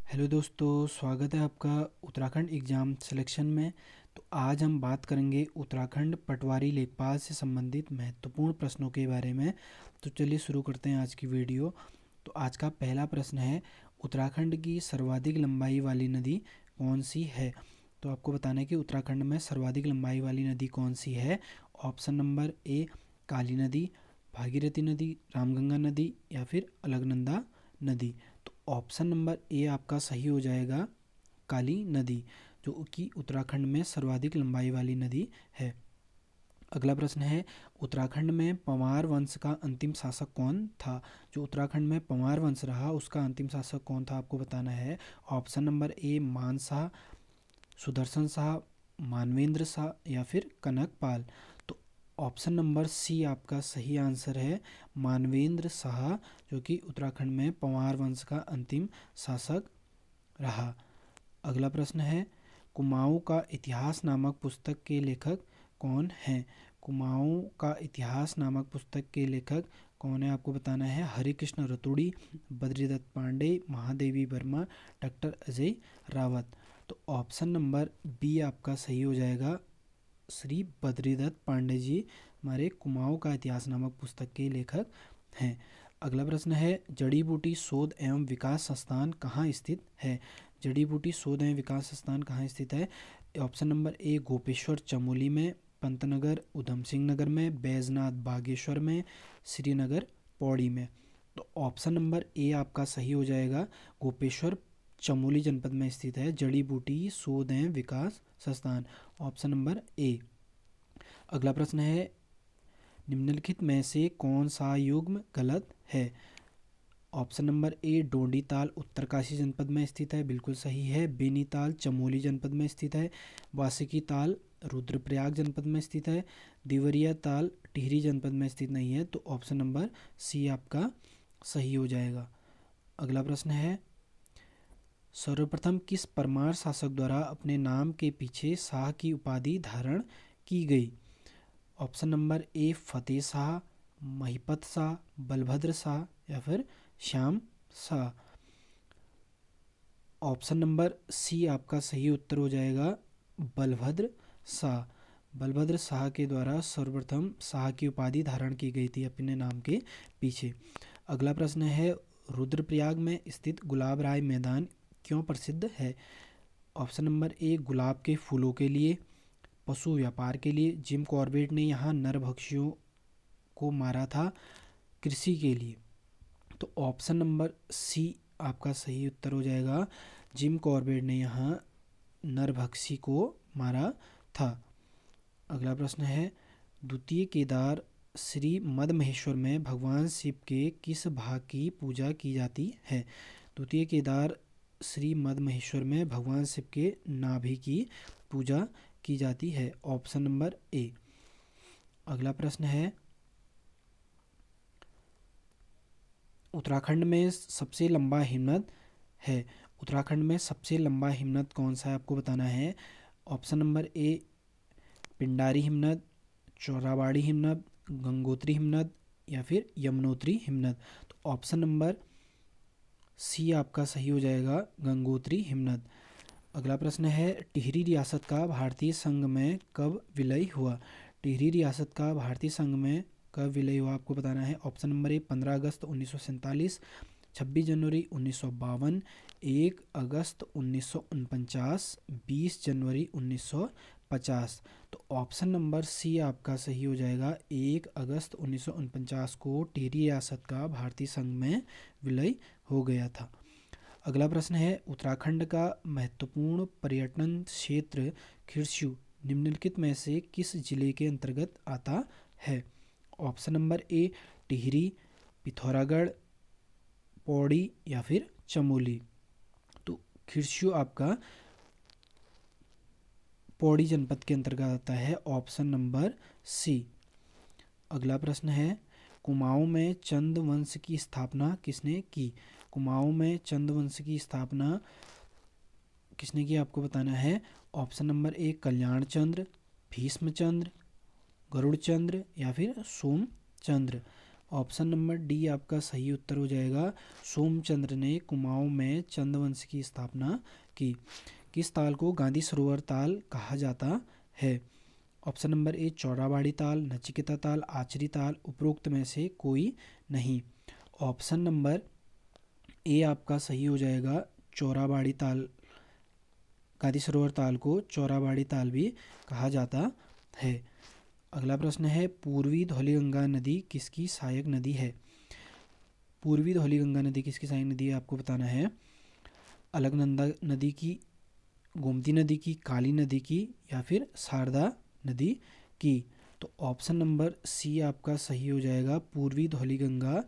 Hello दोस्तों, स्वागत है आपका उत्तराखंड एग्ज़ाम सिलेक्शन में। तो आज हम बात करेंगे उत्तराखंड पटवारी लेखपाल से संबंधित महत्वपूर्ण प्रश्नों के बारे में। तो चलिए शुरू करते हैं आज की वीडियो। तो आज का पहला प्रश्न है, उत्तराखंड की सर्वाधिक लंबाई वाली नदी कौन सी है? तो आपको बताना है कि उत्तराखंड में सर्वाधिक लंबाई वाली नदी कौन सी है। ऑप्शन नंबर ए काली नदी, भागीरथी नदी, रामगंगा नदी या फिर अलकनंदा नदी। तो ऑप्शन नंबर ए आपका सही हो जाएगा, काली नदी, जो कि उत्तराखंड में सर्वाधिक लंबाई वाली नदी है। अगला प्रश्न है, उत्तराखंड में पंवार वंश का अंतिम शासक कौन था? जो उत्तराखंड में पंवार वंश रहा उसका अंतिम शासक कौन था, आपको बताना है। ऑप्शन नंबर ए मान शाह, सुदर्शन शाह, मानवेंद्र शाह या फिर कनकपाल। तो ऑप्शन नंबर सी आपका सही आंसर है, मानवेंद्र शाह, जो कि उत्तराखंड में पंवार वंश का अंतिम शासक रहा। अगला प्रश्न है, कुमाऊं का इतिहास नामक पुस्तक के लेखक कौन हैं? कुमाऊं का इतिहास नामक पुस्तक के लेखक कौन है, आपको बताना है। हरिकृष्ण रतूड़ी, बद्रीदत्त पांडे, महादेवी वर्मा, डॉक्टर अजय रावत। तो ऑप्शन नंबर बी आपका सही हो जाएगा, श्री बद्रीदत्त पांडे जी हमारे कुमाऊं का इतिहास नामक पुस्तक के लेखक हैं। अगला प्रश्न है, जड़ी बूटी शोध एवं विकास संस्थान कहाँ स्थित है? जड़ी बूटी शोध एवं विकास संस्थान कहाँ स्थित है? ऑप्शन नंबर ए गोपेश्वर चमोली में, पंतनगर उधम सिंह नगर में, बैजनाथ बागेश्वर में, श्रीनगर पौड़ी में। तो ऑप्शन नंबर ए आपका सही हो जाएगा, गोपेश्वर चमोली जनपद में स्थित है जड़ी बूटी शोध एवं विकास संस्थान, ऑप्शन नंबर ए। अगला प्रश्न है, निम्नलिखित में से कौन सा युग्म गलत है? ऑप्शन नंबर ए डोंडीताल उत्तरकाशी जनपद में स्थित है, बिल्कुल सही है। बेनीताल चमोली जनपद में स्थित है। वासुकी ताल रुद्रप्रयाग जनपद में स्थित है। देवरिया ताल टिहरी जनपद में स्थित नहीं है। तो ऑप्शन नंबर सी आपका सही हो जाएगा। अगला प्रश्न है, सर्वप्रथम किस परमार शासक द्वारा अपने नाम के पीछे शाह की उपाधि धारण की गई? Option number A Fateh Shah, Mahipat Shah, Balbhadra Shah या फिर Shyam Shah. Option number C आपका सही उत्तर हो जाएगा, बलभद्र शाह। बलभद्र शाह के द्वारा सर्वप्रथम शाह की उपाधि धारण की गई थी अपने नाम के पीछे। अगला प्रश्न है, रुद्रप्रयाग में स्थित गुलाब राय मैदान क्यों प्रसिद्ध है? ऑप्शन नंबर ए गुलाब के फूलों के लिए, पशु व्यापार के लिए, जिम कॉर्बेट ने यहाँ नरभक्षियों को मारा था, कृषि के लिए। तो ऑप्शन नंबर सी आपका सही उत्तर हो जाएगा, जिम कॉर्बेट ने यहाँ नरभक्षी को मारा था। अगला प्रश्न है, द्वितीय केदार श्री मदमहेश्वर में भगवान शिव के किस भाग की पूजा की जाती है? द्वितीय केदार श्री मदमहेश्वर में भगवान शिव के नाभि की पूजा की जाती है, ऑप्शन नंबर ए। अगला प्रश्न है, उत्तराखंड में सबसे लंबा हिमनद है। उत्तराखंड में सबसे लंबा हिमनद कौन सा है, आपको बताना है। ऑप्शन नंबर ए पिंडारी हिमनद, चौराबाड़ी हिमनद, गंगोत्री हिमनद या फिर यमुनोत्री हिमनद। तो ऑप्शन नंबर सी आपका सही हो जाएगा, गंगोत्री हिमनद। अगला प्रश्न है, टिहरी रियासत का भारतीय संघ में कब विलय हुआ? टिहरी रियासत का भारतीय संघ में कब विलय हुआ, आपको बताना है। ऑप्शन नंबर ए 15 अगस्त 1947, 26 जनवरी 1952, 1 अगस्त 1949, 20 जनवरी 1950। तो ऑप्शन नंबर सी आपका सही हो जाएगा, 1 अगस्त 1949 को टिहरी रियासत का भारतीय संघ में विलय हो गया था। अगला प्रश्न है, उत्तराखंड का महत्वपूर्ण पर्यटन क्षेत्र खिरसू निम्नलिखित में से किस जिले के अंतर्गत आता है? ऑप्शन नंबर ए टिहरी, पिथौरागढ़, पौड़ी या फिर चमोली। तो खिरसू आपका पौड़ी जनपद के अंतर्गत आता है, ऑप्शन नंबर सी। अगला प्रश्न है, कुमाऊं में चंद वंश की स्थापना किसने की? कुमाऊं में चंद वंश की स्थापना किसने की, आपको बताना है। ऑप्शन नंबर ए कल्याण चंद्र, भीष्मचंद्र, गरुड़चंद्र या फिर सोमचंद्र। ऑप्शन नंबर डी आपका सही उत्तर हो जाएगा। सोमचंद्र ने कुमाऊं में चंदवंश की स्थापना की। किस ताल को गांधी सरोवर ताल कहा जाता है? ऑप्शन नंबर ए चौराबाड़ी ताल, नचिकेता ताल, आचरी ताल, उपरोक्त में से कोई नहीं। ऑप्शन नंबर ए आपका सही हो जाएगा। चौराबाड़ी ताल, गांधी सरोवर ताल को चौराबाड़ी ताल भी कहा जाता है। अगला प्रश्न है, पूर्वी धौलीगंगा नदी किसकी सहायक नदी है? पूर्वी धौलीगंगा नदी किसकी सहायक नदी है आपको बताना है। अलकनंदा नदी की, गोमती नदी की, काली नदी की, या फिर शारदा नदी की। तो ऑप्शन नंबर सी आपका सही हो जाएगा। पूर्वी धौलीगंगा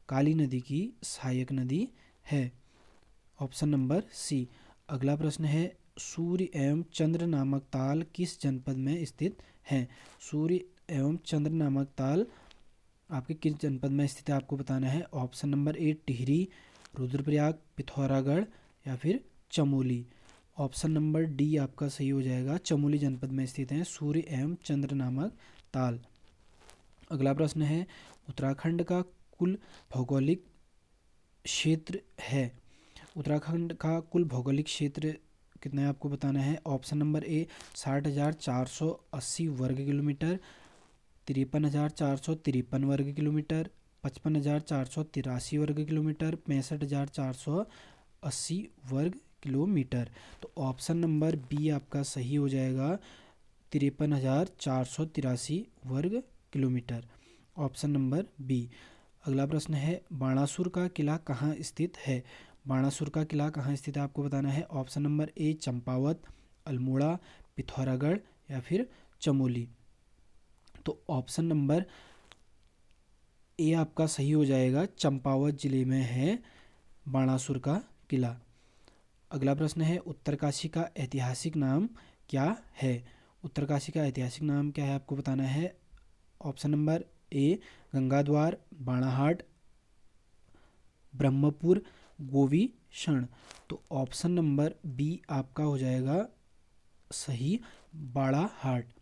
काली नदी की सहायक नदी है। Option number C. अगला प्रश्न है, सूर्य एवं चंद्र नामक ताल किस जनपद में स्थित है? सूर्य एवं चंद्र नामक ताल आपके किस जनपद में स्थित है आपको बताना है। ऑप्शन नंबर ए टिहरी, रुद्रप्रयाग, पिथौरागढ़, या फिर चमोली। ऑप्शन नंबर डी आपका सही हो जाएगा। चमोली जनपद में स्थित है सूर्य एवं चंद्र नामक ताल। अगला प्रश्न है, उत्तराखंड का कुल भौगोलिक क्षेत्र है। उत्तराखंड का कुल भौगोलिक क्षेत्र कितना है आपको बताना है। ऑप्शन नंबर ए 60,480 वर्ग किलोमीटर, 53,453 वर्ग किलोमीटर, 55,483 वर्ग किलोमीटर, 65,480 वर्ग किलोमीटर। तो ऑप्शन नंबर बी आपका सही हो जाएगा। 53,483 वर्ग किलोमीटर। Option number B. अगला प्रश्न है, बाणासुर का किला कहाँ स्थित है? बाणासुर का किला कहाँ स्थित है आपको बताना है। Option number A Champawat, Almora, Pithoragarh, या फिर चमोली। तो ऑप्शन नंबर ए आपका सही हो जाएगा। चंपावत जिले में है बाणासुर का किला। अगला प्रश्न है, उत्तरकाशी का ऐतिहासिक नाम क्या है? उत्तरकाशी का ऐतिहासिक नाम क्या है आपको बताना है। Option number A Gangadwar, Banahat, Brahmapur, Govishana. तो ऑप्शन नंबर बी आपका हो जाएगा सही, बाड़ाहाट।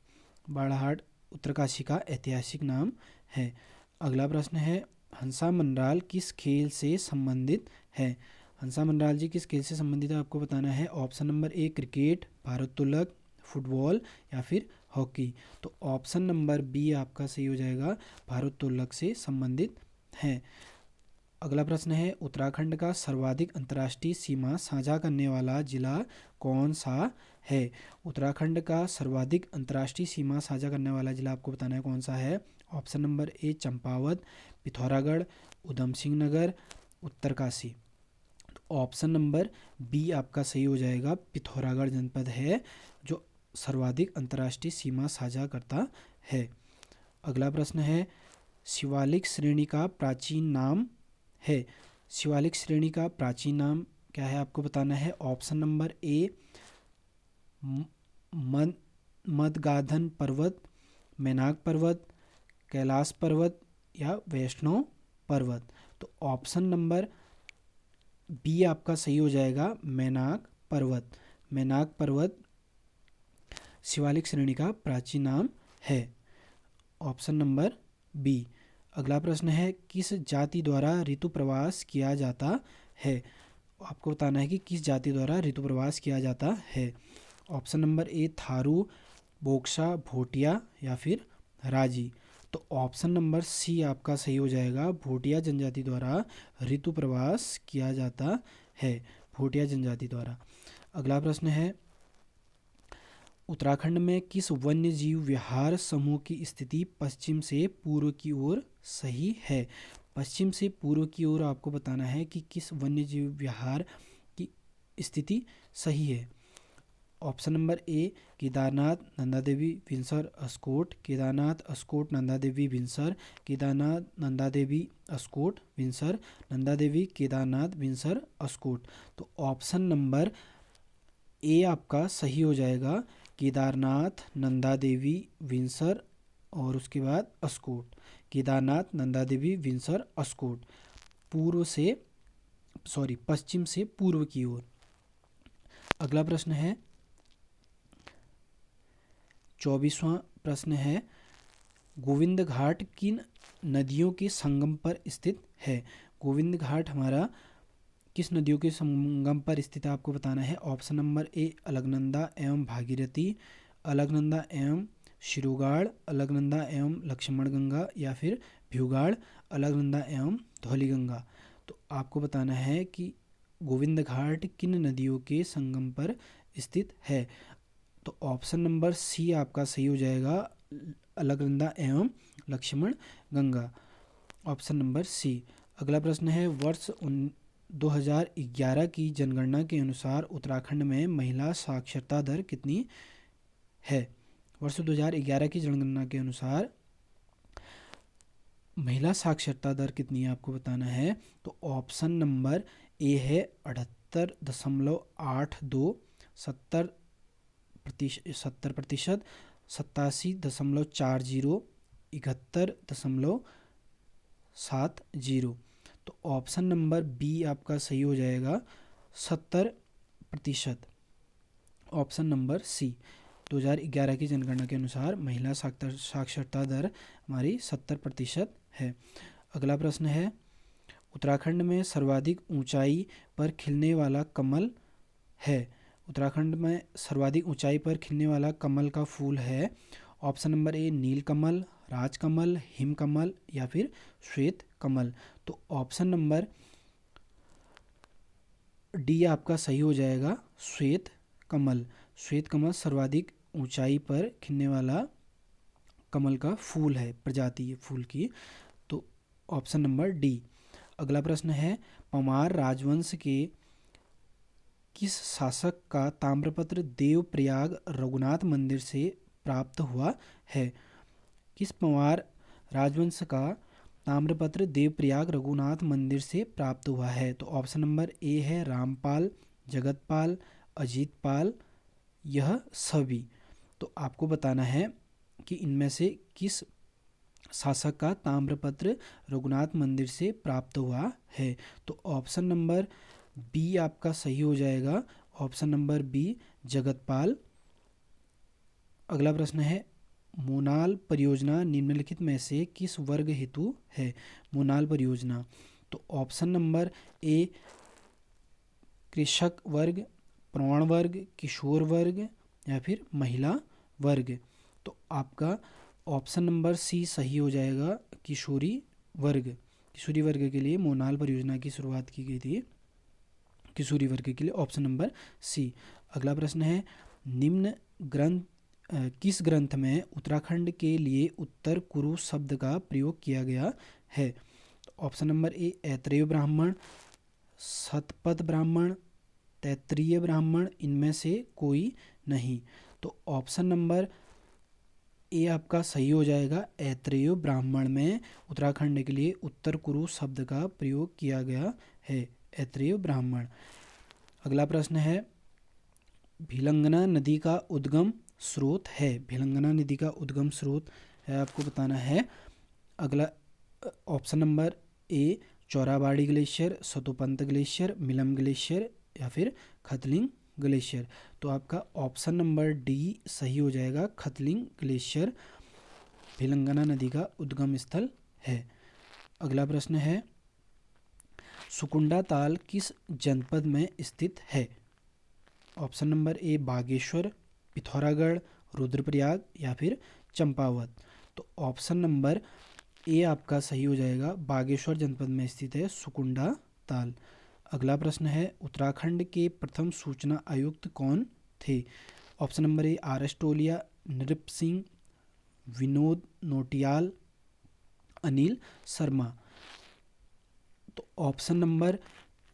बाड़ाहाट उत्तरकाशी का ऐतिहासिक नाम है। अगला प्रश्न है, हंसा मंडराल किस खेल से संबंधित है? हंसा मंडराल जी किस खेल से संबंधित है आपको बताना है। ऑप्शन नंबर ए क्रिकेट, भारोत्तोलक, फुटबॉल, या फिर हॉकी। तो ऑप्शन नंबर बी आपका सही हो जाएगा, भारोत्तोलक से संबंधित है। अगला प्रश्न है, उत्तराखंड का सर्वाधिक अंतर्राष्ट्रीय सीमा साझा करने वाला जिला कौन सा है? उत्तराखंड का सर्वाधिक अंतर्राष्ट्रीय सीमा साझा करने वाला जिला आपको बताना है कौन सा है। Option number A Champawat, Pithoragarh, Udham Singh Nagar, Uttarkashi. तो ऑप्शन नंबर बी आपका सही हो जाएगा। पिथौरागढ़ जनपद है जो सर्वाधिक अंतर्राष्ट्रीय सीमा साझा करता है। अगला प्रश्न है, शिवालिक श्रेणी का प्राचीन नाम है। शिवालिक श्रेणी का प्राचीन नाम क्या है आपको बताना है। ऑप्शन नंबर ए मदगाधन पर्वत, मैनाक पर्वत, कैलाश पर्वत, या वैष्णो पर्वत। तो ऑप्शन नंबर बी आपका सही हो जाएगा, मैनाक पर्वत। मैनाक पर्वत शिवालिक श्रेणी का प्राचीन नाम है। Option number B. अगला प्रश्न है, किस जाति द्वारा ऋतु प्रवास किया जाता है? आपको बताना है कि किस जाति द्वारा ऋतु प्रवास किया जाता है। Option number A Tharu, Boksa, Bhotia, या फिर राजी। तो ऑप्शन नंबर सी आपका सही हो जाएगा। भोटिया जनजाति द्वारा ऋतु प्रवास किया जाता है। भोटिया जनजाति द्वारा। अगला प्रश्न है, उत्तराखंड में किस वन्य जीव विहार समूह की स्थिति पश्चिम से पूर्व की ओर सही है? पश्चिम से पूर्व की ओर आपको बताना है कि किस वन्य जीव विहार की स्थिति सही है। ऑप्शन नंबर ए Kedarnath, Nanda Devi, Windsor, Askot, Kedarnath, Askot, Nanda Devi, Windsor, Kedarnath, Nanda Devi, Askot, Windsor, Nanda Devi, Kedarnath, Windsor, Askot. तो ऑप्शन नंबर ए आपका सही हो जाएगा। केदारनाथ, नंदा देवी, विंसर, और उसके बाद अस्कोट। केदारनाथ, नंदा देवी, विंसर, अस्कोट। पश्चिम से पूर्व की ओर। अगला प्रश्न है, 24वां प्रश्न है, गोविंद घाट किन नदियों के संगम पर स्थित है? गोविंद घाट हमारा किस नदियों के संगम पर स्थित है आपको बताना है। ऑप्शन नंबर ए अलकनंदा एवं भागीरथी, अलकनंदा एवं शिरोगाड़, अलकनंदा एवं लक्ष्मणगंगा या फिर भिवगाड़, अलकनंदा एवं धौलीगंगा। तो आपको बताना है कि गोविंद घाट किन नदियों के संगम पर स्थित है। तो ऑप्शन नंबर सी आपका सही हो जाएगा, अलकनंदा एवं Lakshman Ganga, option number C. अगला प्रश्न है, वर्ष 2011 की जनगणना के अनुसार उत्तराखंड में महिला साक्षरता दर कितनी है? वर्ष 2011 की जनगणना के अनुसार महिला साक्षरता दर कितनी है आपको बताना है। तो ऑप्शन नंबर ए है 78.82, 70%, 87.40, 71.70। तो ऑप्शन नंबर बी आपका सही हो जाएगा 70%, ऑप्शन नंबर सी। 2011 की जनगणना के अनुसार महिला साक्षरता दर हमारी 70% है। अगला प्रश्न है, उत्तराखंड में सर्वाधिक ऊंचाई पर खिलने वाला कमल है। उत्तराखंड में सर्वाधिक ऊंचाई पर खिलने वाला कमल का फूल है। ऑप्शन नंबर ए नीलकमल, राजकमल, हिमकमल या फिर श्वेत कमल। तो ऑप्शन नंबर डी आपका सही हो जाएगा, श्वेत कमल। श्वेत कमल सर्वाधिक ऊंचाई पर खिलने वाला कमल का फूल है, प्रजाति है फूल की। तो ऑप्शन नंबर डी। अगला प्रश्न है, पंवार राजवंश के किस शासक का ताम्रपत्र देवप्रयाग रघुनाथ मंदिर से प्राप्त हुआ है? किस पंवार राजवंश का ताम्रपत्र देवप्रयाग रघुनाथ मंदिर से प्राप्त हुआ है? तो ऑप्शन नंबर ए है रामपाल, जगतपाल, अजीतपाल, यह सभी। तो आपको बताना है कि इनमें से किस शासक का ताम्रपत्र रघुनाथ मंदिर से प्राप्त हुआ है। तो ऑप्शन नंबर बी आपका सही हो जाएगा, ऑप्शन नंबर बी जगतपाल। अगला प्रश्न है, मोनाल परियोजना निम्नलिखित में से किस वर्ग हेतु है? मोनाल परियोजना। तो ऑप्शन नंबर ए कृषक वर्ग, प्रौढ़ वर्ग, किशोर वर्ग या फिर महिला वर्ग। तो आपका ऑप्शन नंबर सी सही हो जाएगा, किशोरी वर्ग। किशोरी वर्ग के लिए मोनाल परियोजना की शुरुआत की गई थी, किशोरी वर्ग के लिए, ऑप्शन नंबर सी। अगला प्रश्न है, निम्न ग्रंथ किस ग्रंथ में उत्तराखंड के लिए उत्तर कुरु शब्द का प्रयोग किया गया है? ऑप्शन नंबर ए ऐत्रेय ब्राह्मण, शतपथ ब्राह्मण, तैत्तिरीय ब्राह्मण, इनमें से कोई नहीं। तो ऑप्शन नंबर ए आपका सही हो जाएगा, ऐत्रेय ब्राह्मण में उत्तराखंड के लिए उत्तर कुरु शब्द का प्रयोग किया गया है, ऐत्रेय ब्राह्मण। अगला प्रश्न है, भिलंगना नदी का उद्गम स्रोत है। भिलंगना नदी का उद्गम स्रोत है आपको बताना है। अगला ऑप्शन नंबर ए Chorabari glacier, Satopanth glacier, Milam glacier या फिर खतलिंग ग्लेशियर। तो आपका ऑप्शन नंबर डी सही हो जाएगा, खतलिंग ग्लेशियर भिलंगना नदी का उद्गम स्थल है। अगला प्रश्न है, सुकुंडा ताल किस जनपद में स्थित है? ऑप्शन नंबर ए बागेश्वर, पिथौरागढ़, रुद्रप्रयाग या फिर चंपावत। तो ऑप्शन नंबर ए आपका सही हो जाएगा, बागेश्वर जनपद में स्थित है सुकुंडा ताल। अगला प्रश्न है, उत्तराखंड के प्रथम सूचना आयुक्त कौन थे? Option number A R S Tolia, Nrip Singh, Vinod Notiyal, Anil Sharma. तो ऑप्शन नंबर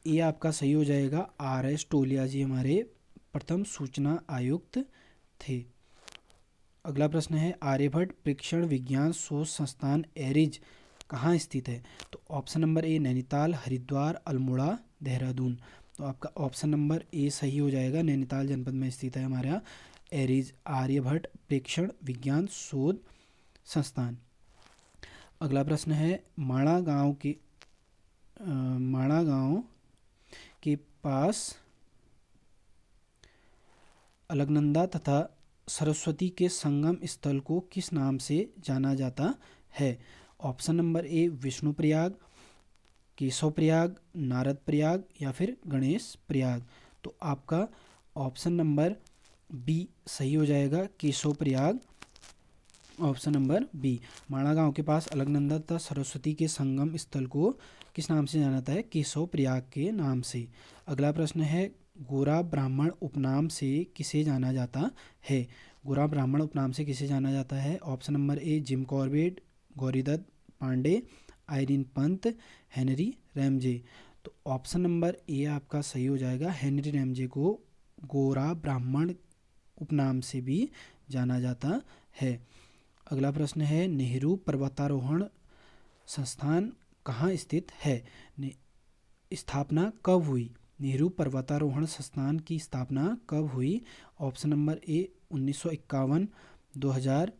ए आपका सही हो जाएगा, आर एस टोलिया जी हमारे प्रथम सूचना आयुक्त थे। अगला प्रश्न है, आर्यभट्ट प्रेक्षण विज्ञान शोध संस्थान एरिज कहाँ स्थित है? तो ऑप्शन नंबर ए नैनीताल, हरिद्वार, अल्मोड़ा, देहरादून। तो आपका ऑप्शन नंबर ए सही हो जाएगा, नैनीताल जनपद में स्थित है हमारा एरिज, आर्यभट्ट प्रेक्षण विज्ञान शोध संस्थान। अगला प्रश्न है, माणा गांव के पास अलकनंदा तथा सरस्वती के संगम स्थल को किस नाम से जाना जाता है? ऑप्शन नंबर ए विष्णु प्रयाग, केशव प्रयाग, नारद प्रयाग या फिर गणेश प्रयाग। तो आपका ऑप्शन नंबर बी सही हो जाएगा, Keshav Prayag. Option number B. Mana गांव के पास अलकनंदा तथा सरस्वती के संगम स्थल को किस नाम से जाना जाता है? केशव प्रयाग के नाम से। अगला प्रश्न है, गोरा ब्राह्मण उपनाम से किसे जाना जाता है? गोरा ब्राह्मण उपनाम से किसे जाना जाता है? Option number A Jim Corbett, Gauridatt Pande, Irene Pant, Henry Ramsay. तो ऑप्शन नंबर ए आपका सही हो जाएगा, हेनरी रैमजे को गोरा ब्राह्मण उपनाम से भी जाना जाता है। अगला प्रश्न है, नेहरू पर्वतारोहण संस्थान कहाँ स्थित है? स्थापना कब हुई? नेहरू पर्वतारोहण संस्थान की स्थापना कब हुई? ऑप्शन नंबर ए 1951, 2000,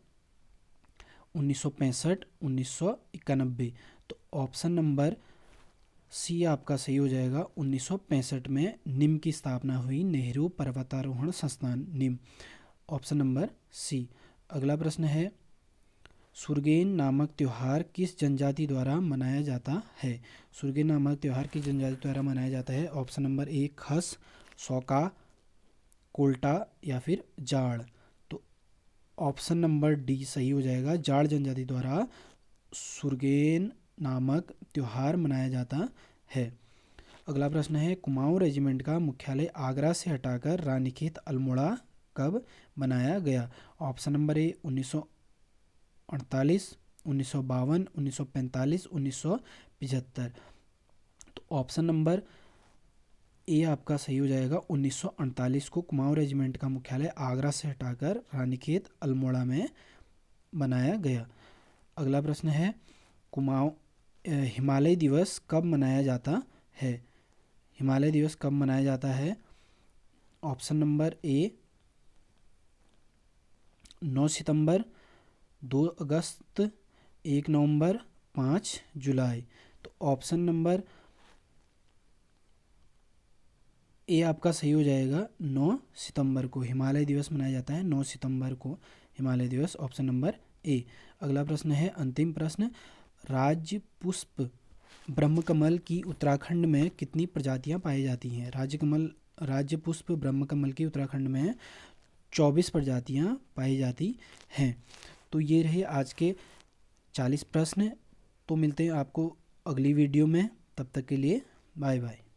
1965, 1991। तो ऑप्शन नंबर सी आपका सही हो जाएगा, 1965 में निम की स्थापना हुई, नेहरू पर्वतारोहण संस्थान निम। Option number C. अगला प्रश्न है, सुरगेन नामक त्यौहार किस जनजाति द्वारा मनाया जाता है? सुरगेन नामक त्यौहार किस जनजाति द्वारा मनाया जाता है? ऑप्शन नंबर ए खस, सौका, कोल्टा या फिर जाड़। तो ऑप्शन नंबर डी सही हो जाएगा, जाड़ जनजाति द्वारा सुरगेन नामक त्यौहार मनाया जाता है। अगला प्रश्न है, कुमाऊं रेजिमेंट का मुख्यालय आगरा से हटाकर रानीखेत अल्मोड़ा कब बनाया गया? ऑप्शन नंबर ए 1948, 1952, 1945, 1975। तो ऑप्शन नंबर ए आपका सही हो जाएगा, 1948 को कुमाऊं रेजिमेंट का मुख्यालय आगरा से हटाकर रानीखेत अल्मोड़ा में बनाया गया। अगला प्रश्न है, कुमाऊं हिमालय दिवस कब मनाया जाता है? हिमालय दिवस कब मनाया जाता है? ऑप्शन नंबर ए 9 सितंबर, 2 अगस्त, 1 नवंबर, 5 जुलाई। तो ऑप्शन नंबर ए आपका सही हो जाएगा, 9 सितंबर को हिमालय दिवस मनाया जाता है, 9 सितंबर को हिमालय दिवस। ऑप्शन नंबर ए। अगला प्रश्न है, अंतिम प्रश्न, राज्य पुष्प ब्रह्मकमल की उत्तराखंड में कितनी प्रजातियां पाई जाती हैं? राज्य पुष्प ब्रह्मकमल की उत्तराखंड में 24 प्रजातियां पाई जाती हैं। तो ये रहे आज के 40 प्रश्न। तो मिलते हैं आपको अगली वीडियो में, तब तक के लिए बाय बाय।